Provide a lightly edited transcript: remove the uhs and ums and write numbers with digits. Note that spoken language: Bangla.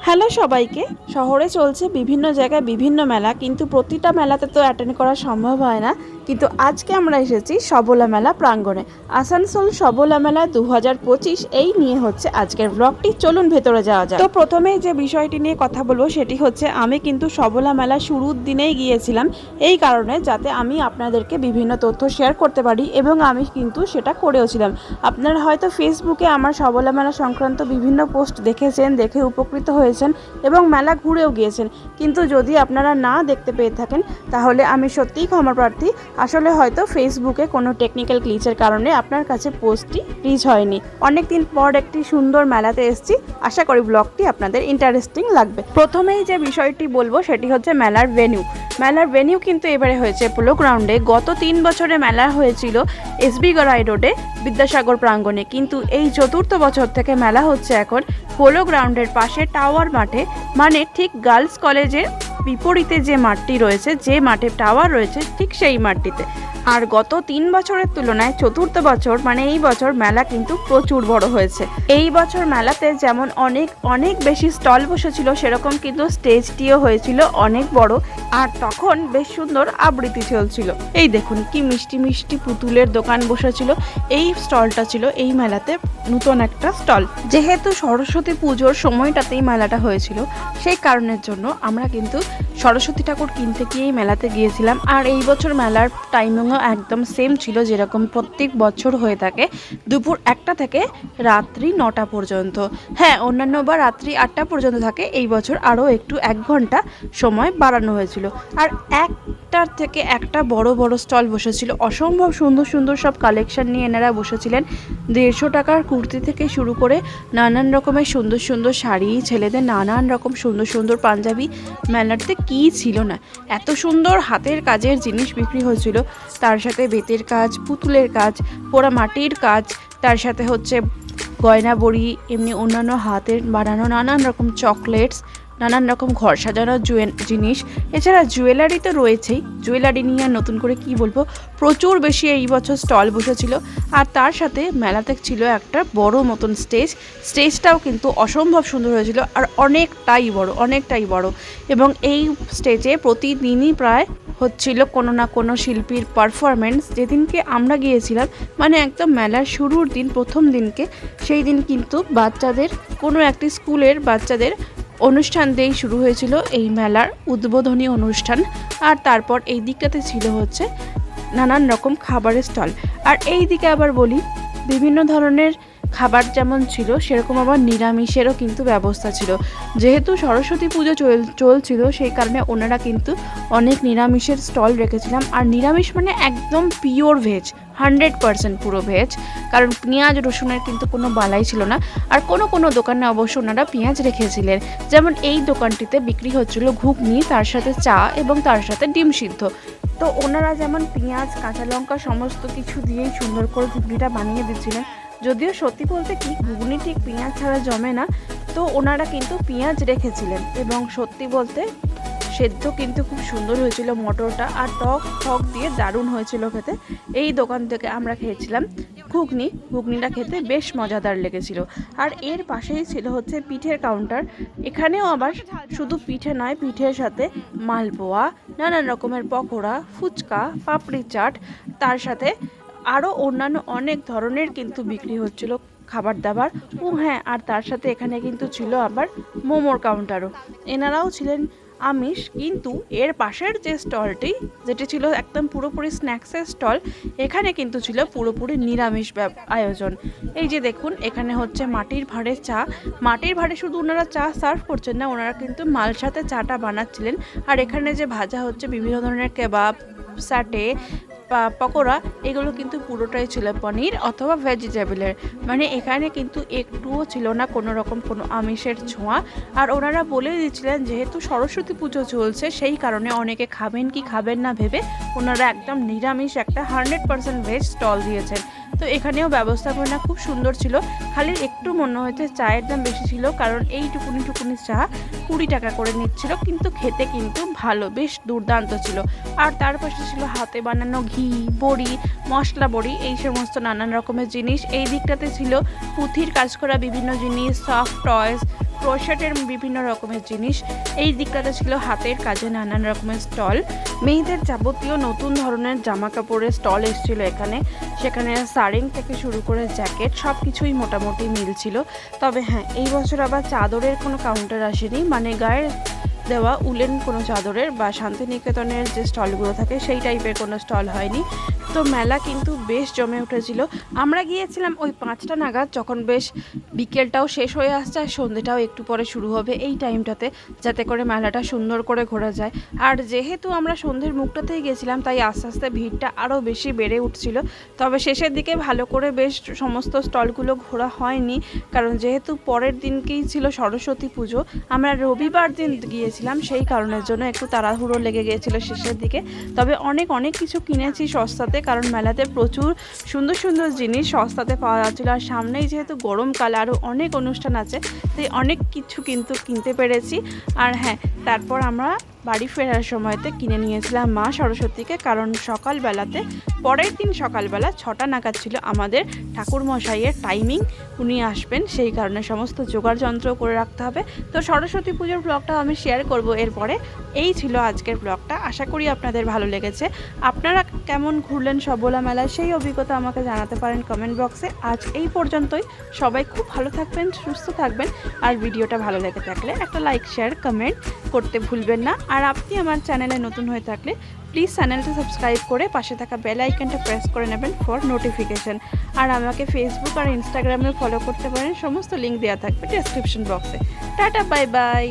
হ্যালো সবাইকে। শহরে চলছে বিভিন্ন জায়গায় বিভিন্ন মেলা, কিন্তু প্রতিটা মেলাতে তো অ্যাটেন্ড করা সম্ভব হয় না। কিন্তু আজকে আমরা এসেছি সবলা মেলা প্রাঙ্গণে। আসানসোল সবলা মেলা 2025 এই নিয়ে হচ্ছে আজকের ব্লগটি। চলুন ভেতরে যাওয়া যায়। তো প্রথমেই যে বিষয়টি নিয়ে কথা বলবো সেটি হচ্ছে আমি কিন্তু সবলা মেলা শুরুর দিনেই গিয়েছিলাম, এই কারণে যাতে আমি আপনাদেরকে বিভিন্ন তথ্য শেয়ার করতে পারি, এবং আমি কিন্তু সেটা করেওছিলাম। আপনারা হয়তো ফেসবুকে আমার সবলা মেলা সংক্রান্ত বিভিন্ন পোস্ট দেখেছেন, দেখে উপকৃত হয়েছেন এবং মেলা ঘুরেও গিয়েছেন। কিন্তু যদি আপনারা না দেখতে পেয়ে থাকেন তাহলে আমি সত্যিই ক্ষমাপ্রার্থী। আসলে হয়তো ফেসবুকে কোনো টেকনিক্যাল গ্লিচের কারণে আপনার কাছে পোস্টটি রিচ হয়নি। অনেকদিন পর একটি সুন্দর মেলাতে এসেছি, আশা করি ব্লগটি আপনাদের ইন্টারেস্টিং লাগবে। প্রথমেই যে বিষয়টি বলবো সেটি হচ্ছে মেলার ভেন্যু। মেলার ভেন্যু কিন্তু এবারে হয়েছে পোলো গ্রাউন্ডে। গত 3 বছরে মেলা হয়েছিল এসবি গড়াই রোডে বিদ্যাসাগর প্রাঙ্গণে, কিন্তু এই চতুর্থ বছর থেকে মেলা হচ্ছে এখন পোলো গ্রাউন্ডের পাশে টাওয়ার মাঠে, মানে ঠিক গার্লস কলেজের বিপরীতে যে মাঠটি রয়েছে, যে মাঠে টাওয়ার রয়েছে, ঠিক সেই মাঠটিতে। আর গত 3 বছরের তুলনায় চতুর্থ বছর মানে এই বছর মেলা কিন্তু প্রচুর বড় হয়েছে। এই বছর মেলাতে যেমন অনেক বেশি স্টল বসেছিল, সেরকম কিন্তু স্টেজটিও হয়েছিল অনেক বড়। আর তখন বেশ সুন্দর আবৃত্তি চলছিল। এই দেখুন কি মিষ্টি মিষ্টি পুতুলের দোকান বসেছিল। এই স্টলটা ছিল এই মেলাতে নতুন একটা স্টল। যেহেতু সরস্বতী পুজোর সময়টাতেই মেলাটা হয়েছিল, সেই কারণের জন্য আমরা কিন্তু সরস্বতী ঠাকুর কিনতে গিয়েই মেলাতে গিয়েছিলাম। আর এই বছর মেলার টাইমিংও একদম সেম ছিল, যেরকম প্রত্যেক বছর হয়ে থাকে, দুপুর 1টা থেকে রাত্রি 9টা পর্যন্ত। হ্যাঁ, অন্যান্যবার রাত্রি 8টা পর্যন্ত থাকে, এই বছর আরও একটু 1 ঘন্টা সময় বাড়ানো হয়েছিল। আর একটার থেকে একটা বড় বড় স্টল বসেছিল, অসম্ভব সুন্দর সুন্দর সব কালেকশন নিয়ে এনারা বসেছিলেন। 150 টাকার কুর্তি থেকে শুরু করে নানান রকমের সুন্দর সুন্দর শাড়ি, ছেলেদের নানান রকম সুন্দর সুন্দর পাঞ্জাবি। মেলাতে কী ছিল না, এত সুন্দর হাতের কাজের জিনিস বিক্রি হয়েছিল। তার সাথে বেতের কাজ, পুতুলের কাজ, পোড়া মাটির কাজ, তার সাথে হচ্ছে গয়না বড়ি, এমনি অন্যান্য হাতের বানানো নানান রকম চকলেটস, নানান রকম ঘর সাজানোর জিনিস। এছাড়া জুয়েলারি তো রয়েছেই। জুয়েলারি নিয়ে নতুন করে কি বলবো, প্রচুর বেশি এই বছর স্টল বসেছিল। আর তার সাথে মেলাতে ছিল একটা বড় মতন স্টেজটাও কিন্তু অসম্ভব সুন্দর হয়েছিল, আর অনেকটাই বড়। এবং এই স্টেজে প্রতিদিনই প্রায় হচ্ছিল কোনো না কোনো শিল্পীর পারফরমেন্স। যেদিনকে আমরা গিয়েছিলাম, মানে একদম মেলার শুরুর দিন, প্রথম দিনকে, সেই দিন কিন্তু বাচ্চাদের কোনো একটি স্কুলের বাচ্চাদের অনুষ্ঠান দিয়েই শুরু হয়েছিল এই মেলার উদ্বোধনী অনুষ্ঠান। আর তারপর এই দিকটাতে ছিল হচ্ছে নানান রকম খাবারের স্টল। আর এই দিকে আবার বলি, বিভিন্ন ধরনের খাবার যেমন ছিল, সেরকম আবার নিরামিষেরও কিন্তু ব্যবস্থা ছিল। যেহেতু সরস্বতী পুজো চলছিল, সেই কারণে ওনারা কিন্তু অনেক নিরামিষের স্টল রেখেছিলাম। আর নিরামিষ মানে একদম পিওর ভেজ, 100% পুরো ভেজ, কারণ পেঁয়াজ রসুনের কিন্তু কোনো বালাই ছিল না। আর কোনো দোকানে অবশ্য ওনারা পেঁয়াজ রেখেছিলেন। যেমন এই দোকানটিতে বিক্রি হচ্ছিল ঘুগনি, তার সাথে চা এবং তার সাথে ডিম সিদ্ধ। তো ওনারা যেমন পেঁয়াজ, কাঁচা লঙ্কা সমস্ত কিছু দিয়েই সুন্দর করে ঘুগনিটা বানিয়ে দিচ্ছিলেন। যদিও সত্যি বলতে কি, ঘুগনি ঠিক পেঁয়াজ ছাড়া জমে না, তো ওনারা কিন্তু পেঁয়াজ রেখেছিলেন। এবং সত্যি বলতে সেদ্ধ কিন্তু খুব সুন্দর হয়েছিল মটরটা, আর টক দিয়ে দারুণ হয়েছিল খেতে। এই দোকান থেকে আমরা খেয়েছিলাম ঘুগনিটা খেতে বেশ মজাদার লেগেছিল। আর এর পাশেই ছিল হচ্ছে পিঠের কাউন্টার। এখানেও আবার শুধু পিঠে নয়, পিঠের সাথে মালপোয়া, নানান রকমের পকোড়া, ফুচকা, পাপড়ি চাট, তার সাথে আরও অন্যান্য অনেক ধরনের কিন্তু বিক্রি হচ্ছিল খাবার দাবার। হ্যাঁ, আর তার সাথে এখানে কিন্তু ছিল আবার মোমোর কাউন্টারও। এনারাও ছিলেন আমিষ, কিন্তু এর পাশের যে স্টলটি, যেটি ছিল একদম পুরোপুরি স্ন্যাক্সের স্টল, এখানে কিন্তু ছিল পুরোপুরি নিরামিষ আয়োজন। এই যে দেখুন, এখানে হচ্ছে মাটির ভাঁড়ে শুধু ওনারা চা সার্ভ করছেন না, ওনারা কিন্তু মালসাতে চাটা বানাচ্ছিলেন। আর এখানে যে ভাজা হচ্ছে বিভিন্ন ধরনের কেবাব, স্যাটে, পকোড়া, এগুলো কিন্তু পুরোটাই ছিল পনির অথবা ভেজিটেবলের। মানে এখানে কিন্তু একটুও ছিল না কোনো রকম কোনো আমিষের ছোঁয়া। আর ওনারা বলে দিচ্ছিলেন যেহেতু সরস্বতী পুজো চলছে, সেই কারণে অনেকে খাবেন কি খাবেন না ভেবে ওনারা একদম নিরামিষ একটা 100% ভেজ স্টল দিয়েছেন। তো এখানেও ব্যবস্থাপনা খুব সুন্দর ছিল। খালি একটু মনে হয়েছে চায়ের দাম বেশি ছিল, কারণ এই টুকুনি চা 20 টাকা করে নিচ্ছিল, কিন্তু খেতে কিন্তু ভালো, বেশ দুর্দান্ত ছিল। আর তার পাশে ছিল হাতে বানানো ঘি, বড়ি, মশলা বড়ি, এই সমস্ত নানান রকমের জিনিস। এই দিকটাতে ছিল পুঁথির কাজ করা বিভিন্ন জিনিস, সফট টয়েস, ক্রোশেটের বিভিন্ন রকমের জিনিস। এই দিকটাতে ছিল হাতের কাজে নানান রকমের স্টল, মেয়েদের যাবতীয় নতুন ধরনের জামা কাপড়ের স্টল এসেছিলো এখানে। সেখানে সারিং থেকে শুরু করে জ্যাকেট সব কিছুই মোটামুটি মিলছিল। তবে হ্যাঁ, এই বছর আবার চাদরের কোনো কাউন্টার আসেনি, মানে গায়ের দেওয়া উলেন কোনো চাদরের বা শান্তিনিকেতনের যে স্টলগুলো থাকে সেই টাইপের কোনো স্টল হয়নি। তো মেলা কিন্তু বেশ জমে উঠেছিল। আমরা গিয়েছিলাম ওই 5টা নাগাদ, যখন বেশ বিকেলটাও শেষ হয়ে আসছে আর সন্ধ্যেটাও একটু পরে শুরু হবে, এই টাইমটাতে, যাতে করে মেলাটা সুন্দর করে ঘোরা যায়। আর যেহেতু আমরা সন্ধ্যের মুখটাতেই গেছিলাম, তাই আস্তে আস্তে ভিড়টা আরও বেশি বেড়ে উঠছিল। তবে শেষের দিকে ভালো করে বেশ সমস্ত স্টলগুলো ঘোরা হয়নি, কারণ যেহেতু পরের দিনকেই ছিল সরস্বতী পুজো, আমরা রবিবার দিন গিয়েছিলাম, সেই কারণের জন্য একটু তাড়াহুড়ো লেগে গিয়েছিল শেষের দিকে। তবে অনেক কিছু কিনেছি সস্তাতে, কারণ মেলাতে প্রচুর সুন্দর সুন্দর জিনিস সস্তাতে পাওয়া যাচ্ছিলো। আর সামনেই যেহেতু গরমকাল, আরও অনেক অনুষ্ঠান আছে, তাই অনেক কিছু কিন্তু কিনতে পেরেছি। আর হ্যাঁ, তারপর আমরা বাড়ি ফেরার সময়তে কিনে নিয়েছিলাম মা সরস্বতীকে, কারণ সকালবেলাতে, পরের দিন সকালবেলা 6টা নাগাদ ছিল আমাদের ঠাকুরমশাইয়ের টাইমিং, উনি আসবেন, সেই কারণে সমস্ত জোগাড় যন্ত্র করে রাখতে হবে। তো সরস্বতী পুজোর ব্লগটা আমি শেয়ার করব এরপরে। এই ছিল আজকের ব্লগটা, আশা করি আপনাদের ভালো লেগেছে। আপনারা কেমন ঘুরলেন সবলা মেলায়, সেই অভিজ্ঞতা আমাকে জানাতে পারেন কমেন্ট বক্সে। আজ এই পর্যন্তই, সবাই খুব ভালো থাকবেন, সুস্থ থাকবেন। আর ভিডিওটা ভালো লেগে থাকলে একটা লাইক, শেয়ার, কমেন্ট করতে ভুলবেন না। আর আপনি আমার চ্যানেলে নতুন হয়ে থাকলে প্লিজ চ্যানেলটা সাবস্ক্রাইব করে পাশে থাকা বেল আইকনটা প্রেস করে নেবেন ফর নোটিফিকেশন। আর আমাকে ফেসবুক আর ইনস্টাগ্রামে ফলো করতে পারেন, সমস্ত লিঙ্ক দেওয়া থাকবে ডেসক্রিপশন বক্সে। Tata, bye bye.